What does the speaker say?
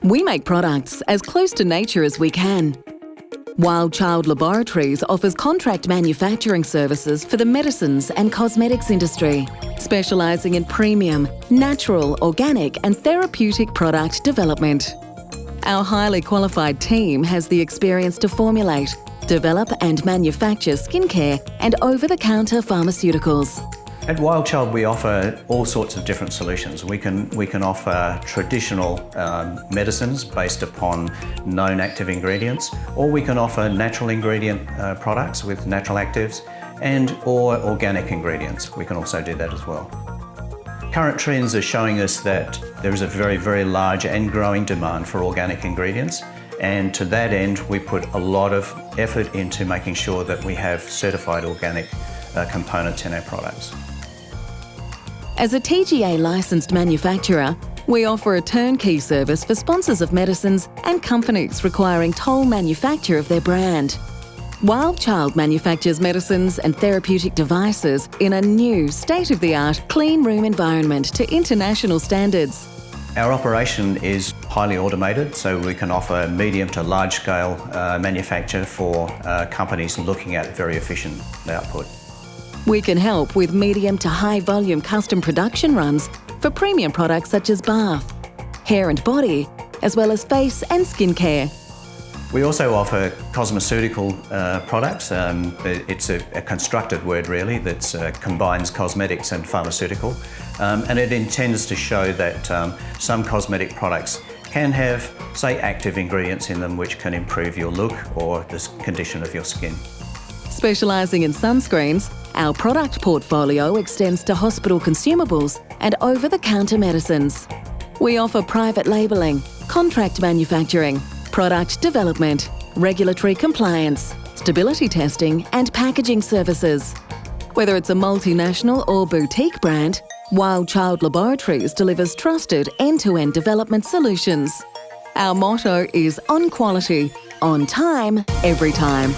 We make products as close to nature as we can. While Child Laboratories offers contract manufacturing services for the medicines and cosmetics industry, specialising in premium, natural, organic and therapeutic product development. Our highly qualified team has the experience to formulate, develop and manufacture skincare and over-the-counter pharmaceuticals. At Wild Child, we offer all sorts of different solutions. We can offer traditional medicines based upon known active ingredients, or we can offer natural ingredient products with natural actives or organic ingredients. We can also do that as well. Current trends are showing us that there is a very, very large and growing demand for organic ingredients. And to that end, we put a lot of effort into making sure that we have certified organic components in our products. As a TGA licensed manufacturer, we offer a turnkey service for sponsors of medicines and companies requiring toll manufacture of their brand. Wild Child manufactures medicines and therapeutic devices in a new, state-of-the-art clean room environment to international standards. Our operation is highly automated, so we can offer medium to large scale manufacture for companies looking at very efficient output. We can help with medium to high volume custom production runs for premium products such as bath, hair and body, as well as face and skin care. We also offer cosmeceutical products. It's a constructed word really that combines cosmetics and pharmaceutical, and it intends to show that some cosmetic products can have, say, active ingredients in them which can improve your look or the condition of your skin. Specialising in sunscreens, our product portfolio extends to hospital consumables and over-the-counter medicines. We offer private labelling, contract manufacturing, product development, regulatory compliance, stability testing and packaging services. Whether it's a multinational or boutique brand, Wild Child Laboratories delivers trusted end-to-end development solutions. Our motto is on quality, on time, every time.